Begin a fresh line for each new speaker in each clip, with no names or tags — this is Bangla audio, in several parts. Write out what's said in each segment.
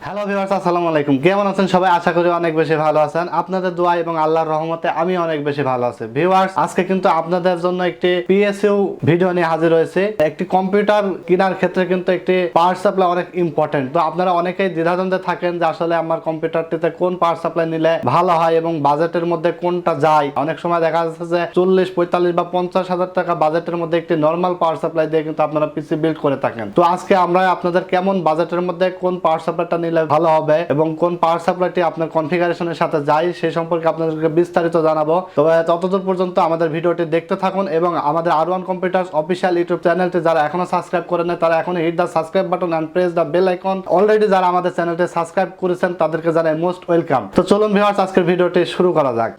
হ্যালো ভিউয়ার্স, আসসালামু আলাইকুম। কেমন আছেন সবাই? আশা করি অনেক বেশি ভালো আছেন। আপনাদের দোয়া এবং আল্লাহর রহমতে আমি অনেক বেশি ভালো আছি। ভিউয়ার্স, আজকে কিন্তু আপনাদের জন্য একটি পিএসইউ ভিডিও নিয়ে হাজির হয়েছে। একটি কম্পিউটার কেনার ক্ষেত্রে কিন্তু একটি পাওয়ার সাপ্লাই অনেক ইম্পর্টেন্ট। তো আপনারা অনেকেই দ্বিধাদ্বন্দ্বে থাকেন যে আসলে আমার কম্পিউটারটিতে কোন পাওয়ার সাপ্লাই নিলে ভালো হয় এবং বাজেটের মধ্যে কোনটা যায়। অনেক সময় দেখা যাচ্ছে যে 40, 45 বা 50,000 টাকা বাজেটের মধ্যে একটি নর্মাল পাওয়ার সাপ্লাই দিয়ে কিন্তু আপনারা পিসি বিল্ড করে থাকেন। তো আজকে আমরা আপনাদের কেমন বাজেটের মধ্যে কোন পাওয়ার সাপ্লাইটা নিলে ভালো হবে এবং কোন পাওয়ার সাপ্লাইটি আপনার কনফিগারেশনের সাথে যায় সেই সম্পর্কে আপনাদেরকে বিস্তারিত জানাবো। তবে ততদূর পর্যন্ত আমাদের ভিডিওটি দেখতে থাকুন এবং আমাদের আর1 কম্পিউটার্স অফিশিয়াল ইউটিউব চ্যানেলটি যারা এখনো সাবস্ক্রাইব করেন না তারা এখন hit the subscribe button and press the bell icon. Already যারা আমাদের চ্যানেলটি সাবস্ক্রাইব করেছেন তাদেরকে জানাই মোস্ট ওয়েলকাম। তো চলুন ভিউয়ার্স, আজকের ভিডিওটি শুরু করা যাক।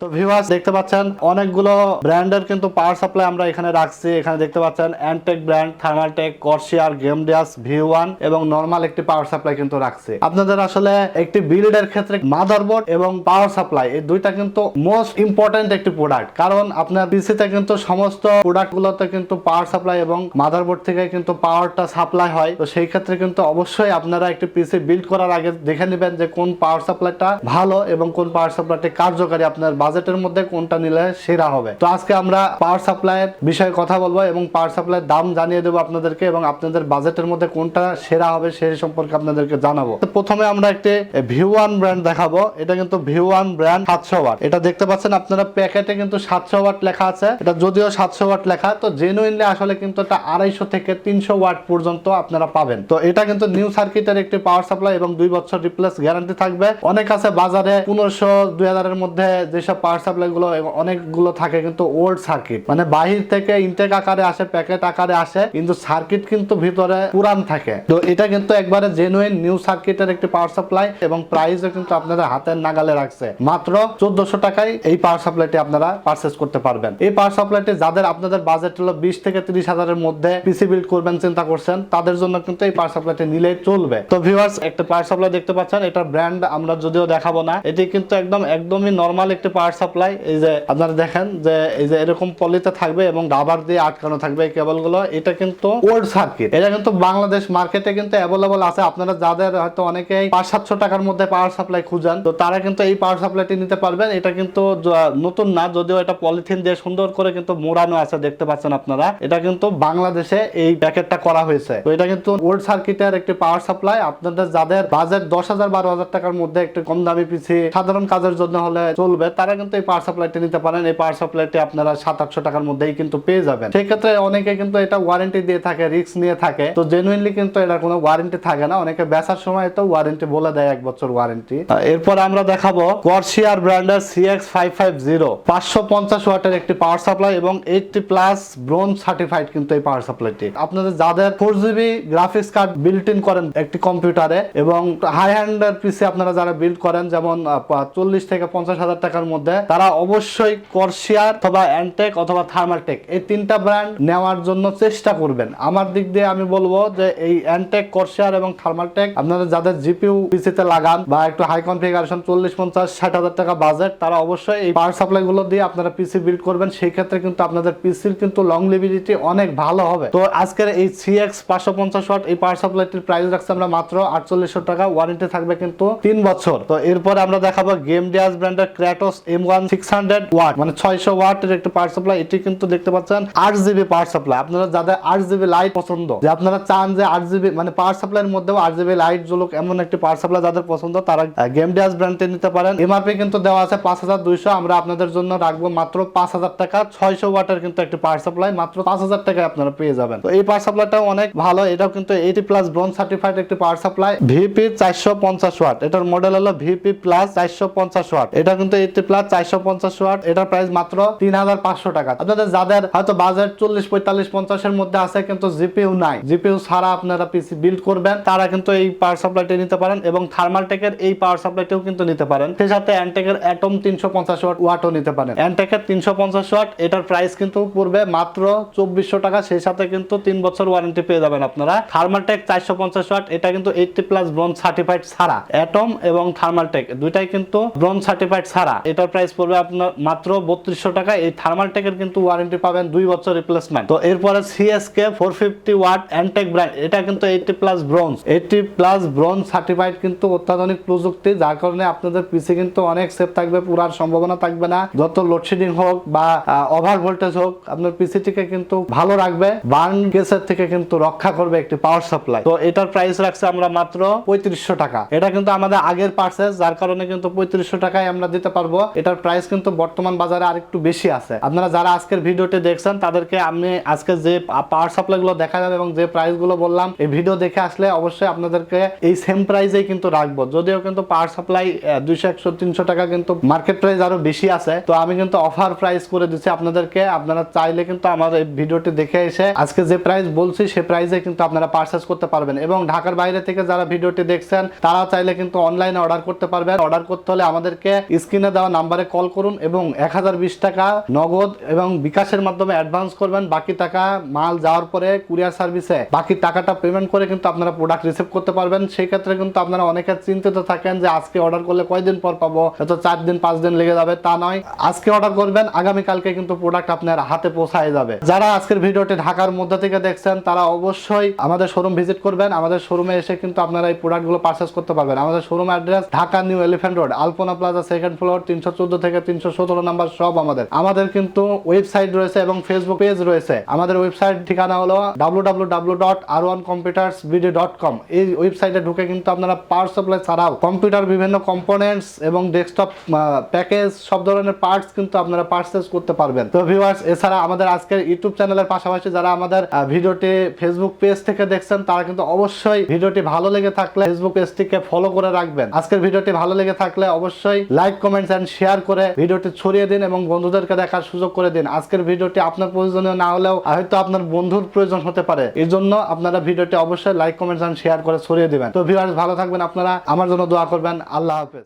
তো ভিউয়ার্স, দেখতে পাচ্ছেন অনেকগুলো ব্র্যান্ডের কিন্তু পাওয়ার সাপ্লাই আমরা এখানে রাখছি। এখানে দেখতে পাচ্ছেন অ্যান্টেক ব্র্যান্ড, থার্মালটেক, কর্সিয়ার, গেমডিয়াস, ভিউওয়ান এবং নরমাল একটি পাওয়ার সাপ্লাই কিন্তু রাখছি। আপনাদের আসলে একটি বিল্ডের ক্ষেত্রে মাদারবোর্ড এবং পাওয়ার সাপ্লাই এই দুইটা কিন্তু মোস্ট ইম্পর্টেন্ট একটি প্রোডাক্ট। কারণ আপনার পিসিতে কিন্তু সমস্ত প্রোডাক্টগুলোতে কিন্তু পাওয়ার সাপ্লাই এবং মাদারবোর্ড থেকে কিন্তু পাওয়ারটা সাপ্লাই হয়। তো সেই ক্ষেত্রে কিন্তু অবশ্যই আপনারা একটি পিসি বিল্ড করার আগে দেখে নেবেন যে কোন পাওয়ার সাপ্লাইটা ভালো এবং কোন পাওয়ার সাপ্লাইটি কার্যকারী, আপনার বাজেটের মধ্যে কোনটা নিলে সেরা হবে। তো আজকে আমরা পাওয়ার সাপ্লাইয়ের বিষয়ে কথা বলবো এবং পাওয়ার সাপ্লাইয়ের দাম জানিয়ে দেবো আপনাদেরকে এবং আপনাদের বাজেটের মধ্যে কোনটা সেরা হবে সেই সম্পর্কে আপনাদেরকে জানাবো। তো প্রথমে আমরা একটি ভিউওয়ান ব্র্যান্ড দেখাবো। এটা কিন্তু ভিউওয়ান ব্র্যান্ড 700 ওয়াট। এটা দেখতে পাচ্ছেন আপনারা প্যাকেটে কিন্তু 700 ওয়াট লেখা আছে। এটা যদিও 700 ওয়াট লেখা, তো জেনুইনলি আসলে কিন্তু এটা 250 থেকে 300 ওয়াট পর্যন্ত আপনারা পাবেন। তো এটা কিন্তু নিউ সার্কিটের একটি পাওয়ার সাপ্লাই এবং 2 বছর রিপ্লেস গ্যারান্টি থাকবে। অনেক আছে বাজারে 1500, 2000 এর মধ্যে যেসব পাওয়ার সাপ্লাই গুলো অনেকগুলো থাকে কিন্তু ওল্ড সার্কিট, মানে বাহির থেকে ইনটেক আকারে আসে, প্যাকেট আকারে আসে, কিন্তু সার্কিট কিন্তু ভিতরে পুরান থাকে। তো এটা কিন্তু একবারে জেনুইন নিউ সার্কিটের একটি পাওয়ার সাপ্লাই এবং প্রাইসও কিন্তু আপনাদের হাতের নাগালে রাখছে। মাত্র 1400 টাকায় এই পাওয়ার সাপ্লাইটি আপনারা পারচেজ করতে পারবেন। এই পাওয়ার সাপ্লাইটি যাদের আপনাদের বাজেট হলো 20 থেকে 30 হাজারের মধ্যে পিসি বিল্ড করবেন চিন্তা করছেন, তাদের জন্য কিন্তু এই পাওয়ার সাপ্লাইটি নিলেই চলবে। তো ভিউয়ার্স, একটা পাওয়ার সাপ্লাই দেখতে পাচ্ছেন। এটা ব্র্যান্ড আমরা যদিও দেখাবো না, এটি কিন্তু একদমই নরমাল একটি পাওয়ার সাপ্লাই। এই যে আপনারা দেখেন যে এই যে এরকম পলিতে থাকবে এবং রাবার দিয়ে আটকানো থাকবে এই কেবলগুলো। এটা কিন্তু ওল্ড সার্কিট। এটা কিন্তু বাংলাদেশ মার্কেটে কিন্তু অ্যাভেলেবল আছে। আপনারা যাদের হয়তো অনেকেই 500-700 টাকার মধ্যে পাওয়ার সাপ্লাই খুঁজেন, তো তারা কিন্তু এই পাওয়ার সাপ্লাইটি নিতে পারবেন। এটা কিন্তু নতুন না, যদিও এটা পলিথিন দিয়ে সুন্দর করে কিন্তু মোড়ানো আছে, দেখতে পাচ্ছেন আপনারা। এটা কিন্তু বাংলাদেশে এই প্যাকেটটা করা হয়েছে। তো এটা কিন্তু ওল্ড সার্কিটের একটি পাওয়ার সাপ্লাই। আপনাদের যাদের বাজেট 10,000-12,000 টাকার মধ্যে একটু কম দামি পিসি সাধারণ কাজের জন্য হলে চলবে, তারা কিন্তু এই পাওয়ার সাপ্লাইটি নিতে পারেন। এই পাওয়ার সাপ্লাইটি আপনারা 700-800 টাকার মধ্যেই কিন্তু পেয়ে যাবেন। সেই ক্ষেত্রে অনেকে কিন্তু এটা ওয়ারেন্টি দিয়ে থাকে, রিস্ক নিয়ে থাকে। তো জেনুইনলি কিন্তু এটা কোনো ওয়ারেন্টি থাকে না। অনেকে বেচার সময় তো ওয়ারেন্টি বলে দেয় 1 বছর ওয়ারেন্টি। এরপর আমরা দেখাবো কর্সিয়ার ব্র্যান্ডের CX550 550 ওয়াটের একটি পাওয়ার সাপ্লাই এবং 80+ ব্রোঞ্জ সার্টিফাইড কিন্তু এই পাওয়ার সাপ্লাইটি। আপনাদের যাদের 4GB graphics card built in করেন একটি কম্পিউটারে এবং হাই হ্যান্ডের পিসি আপনারা যারা বিল্ড করেন, যেমন 40 থেকে 50 হাজার টাকার মধ্যে, তারা অবশ্যই কর্সিয়ার অথবা অ্যান্টেক অথবা থার্মালটেক এই তিনটা ব্র্যান্ড নেওয়ার জন্য চেষ্টা করবেন। আমার দিক দিয়ে আমি বলবো যে এই অ্যান্টেক, কর্সিয়ার এবং থার্মালটেক আপনারা যাদের জিপিইউ পিসিতে লাগান বা একটু হাই কনফিগারেশন 40, 50, 60 হাজার টাকা বাজেট, তারা অবশ্যই এই পাওয়ার সাপ্লাই গুলো দিয়ে আপনারা পিসি বিল্ড করবেন। সেই ক্ষেত্রে কিন্তু আপনাদের পিসির কিন্তু লংলিভিডিটি অনেক ভালো হবে। তো আজকের এই CX550 ওয়াট এই পাওয়ার সাপ্লাইটির প্রাইস রাখছি আমরা মাত্র 4800 টাকা। ওয়ারেন্টি থাকবে কিন্তু 3 বছর। তো এরপরে আমরা দেখাবো গেমডিয়াস ব্র্যান্ডের ক্র্যাটোস M1 600 ওয়াট, মানে 600 ওয়াটের একটি পাওয়ার সাপ্লাই। এটি কিন্তু দেখতে পাচ্ছেন 8GB পাওয়ার সাপ্লাই। আপনারা যাদের 8GB লাইট পছন্দ, যে আপনারা চান যে 8GB মানে পাওয়ার সাপ্লাইয়ের মধ্যেও 8GB লাইট জ্বলুক এমন একটি পাওয়ার সাপ্লাই যাদের পছন্দ, তারা গেমডিয়াস ব্র্যান্ডটি নিতে পারেন। এমআরপি কিন্তু দেওয়া আছে 5200, আমরা আপনাদের জন্য রাখবো মাত্র 5000 টাকা। 600 ওয়াটের কিন্তু একটি পাওয়ার সাপ্লাই মাত্র 5000 টাকায় আপনারা পেয়ে যাবেন। তো এই পাওয়ার সাপ্লাইটাও অনেক ভালো। এটাও কিন্তু 80+ ব্রোঞ্জ সার্টিফাইড একটি পাওয়ার সাপ্লাই। ভিপি 450 ওয়াট, এটার মডেল হলো ভিপি প্লাস 450 ওয়াট। এটা কিন্তু 80+ 450 ওয়াট। এটার প্রাইস মাত্র 3500 টাকা। আপনাদের যাদের হয়তো বাজেট 40, 45, 50 এর মধ্যে আছে কিন্তু জিপিইউ নাই, জিপিইউ ছাড়া আপনারা পিসি বিল্ড করবেন, তারা কিন্তু এই পাওয়ার সাপ্লাইটি নিতে পারেন এবং থার্মালটেকের এই পাওয়ার সাপ্লাইটিও কিন্তু নিতে পারেন। সেই সাথে অ্যান্টেকের অ্যাটম 350 ওয়াটও নিতে পারেন। অ্যান্টেকের 350 ওয়াট, এটার প্রাইস কিন্তু পড়বে মাত্র 2400 টাকা। সেই সাথে কিন্তু 3 বছর ওয়ারেন্টি পেয়ে যাবেন আপনারা। থার্মালটেক 450 ওয়াট, এটা কিন্তু 80+ ব্রোঞ্জ সার্টিফাইড ছাড়া। অ্যাটম এবং থার্মালটেক দুইটাই কিন্তু ব্রোঞ্জ সার্টিফাইড ছাড়া। এটার প্রাইস প্রাইস পড়বে আপনার মাত্র 3200 টাকা। এই থার্মালটেকের কিন্তু ওয়ারেন্টি পাবেন 2 বছর রিপ্লেসমেন্ট। তো এরপরে সিএসকে 450 ওয়াট অ্যান্টেক ব্র্যান্ড, এটা কিন্তু 80+ ব্রোঞ্জ সার্টিফাইড, কিন্তু অত্যাধুনিক প্রযুক্তি, যার কারণে আপনাদের পিসি কিন্তু অনেক সেফ থাকবে, পুরার সম্ভাবনা থাকবে না। যত লোডশেডিং হোক বা ওভার ভোল্টেজ হোক, আপনার পিসিটিকে কিন্তু ভালো রাখবে, বার্ন কেসের থেকে কিন্তু রক্ষা করবে একটি পাওয়ার সাপ্লাই। তো এটার প্রাইস রাখছে আমরা মাত্র 3500 টাকা। এটা কিন্তু আমাদের আগের পারচেজ, যার কারণে কিন্তু 3500 টাকায় আমরা দিতে পারবো। এটার প্রাইস কিন্তু বর্তমান বাজারে আরেকটু বেশি আছে। আপনারা যারা আজকের ভিডিওটি দেখছেন তাদেরকে আমি আজকে যে পাওয়ার সাপ্লাই গুলো দেখা যাবে এবং যে প্রাইস গুলো বললাম, এই ভিডিও দেখে আসলে অবশ্যই আপনাদেরকে এই সেম প্রাইসেই কিন্তু রাখবো। যদিও কিন্তু পাওয়ার সাপ্লাই 200, 100, 300 টাকা কিন্তু মার্কেট প্রাইস আরো বেশি আছে, তো আমি কিন্তু অফার প্রাইস করে দিচ্ছি আপনাদেরকে। আপনারা চাইলে কিন্তু আমার এই ভিডিওটি দেখে এসে আজকে যে প্রাইস বলছি সে প্রাইসে কিন্তু আপনারা পারচেজ করতে পারবেন। এবং ঢাকার বাইরে থেকে যারা ভিডিওটি দেখছেন তারা চাইলে কিন্তু অনলাইনে অর্ডার করতে পারবেন। অর্ডার করতে হলে আমাদেরকে স্ক্রিনে দেওয়া নাম্বারে কল করুন এবং 1020 টাকা নগদ এবং বিকাশের মাধ্যমে অ্যাডভান্স করবেন। বাকি টাকা মাল যাওয়ার পরে কুরিয়ার সার্ভিসে বাকি টাকাটা পেমেন্ট করে কিন্তু আপনারা প্রোডাক্ট রিসিভ করতে পারবেন। সেই ক্ষেত্রে কিন্তু আপনারা অনেকে চিন্তিত থাকেন যে আজকে অর্ডার করলে কয়দিন পর পাবো, হয়তো 4 দিন 5 দিন লেগে যাবে। তা নয়, আজকে অর্ডার করবেন, আগামীকালকে কিন্তু প্রোডাক্ট আপনার হাতে পৌঁছায় যাবে। যারা আজকের ভিডিওটি ঢাকার মধ্যে থেকে দেখছেন তারা অবশ্যই আমাদের শোরুম ভিজিট করবেন। আমাদের শোরুমে এসে কিন্তু আপনারা এই প্রোডাক্টগুলো পারচেজ করতে পারবেন। আমাদের showroom address Dhaka new elephant road, Alpana plaza, 2nd floor, 314 থেকে 317 নাম্বার সব আমাদের কিন্তু ওয়েবসাইট রয়েছে এবং ফেসবুক পেজ রয়েছে। আমাদের ওয়েবসাইট ঠিকানা হলো www.r1computersbd.com। এই ওয়েবসাইটে ঢুকে কিন্তু আপনারা পাওয়ার সাপ্লাই ছাড়াও কম্পিউটার বিভিন্ন কম্পোনেন্টস এবং ডেস্কটপ প্যাকেজ সব ধরনের পার্টস কিন্তু আপনারা পারচেজ করতে পারবেন। তো ভিউয়ার্স, এছাড়া আমাদের আজকের ইউটিউব চ্যানেলের পাশাপাশি যারা আমাদের ভিডিওটি ফেসবুক পেজ থেকে দেখছেন তারা কিন্তু অবশ্যই ভিডিওটি ভালো লেগে থাকলে ফেসবুক পেজটিকে ফলো করে রাখবেন। আজকের ভিডিওটি ভালো লেগে থাকলে অবশ্যই লাইক, কমেন্টস এন্ড শেয়ার করে ভিডিওটি ছড়িয়ে দিন এবং বন্ধুদেরকে দেখার সুযোগ করে দিন। আজকের ভিডিওটি আপনার প্রয়োজনীয় না হলেও হয়তো আপনার বন্ধুর প্রয়োজন হতে পারে, এই জন্য আপনারা ভিডিওটি অবশ্যই লাইক, কমেন্টস এন্ড শেয়ার করে ছড়িয়ে দিবেন। তো ভিউয়ার্স, ভালো থাকবেন আপনারা, আমার জন্য দোয়া করবেন। আল্লাহ হাফেজ।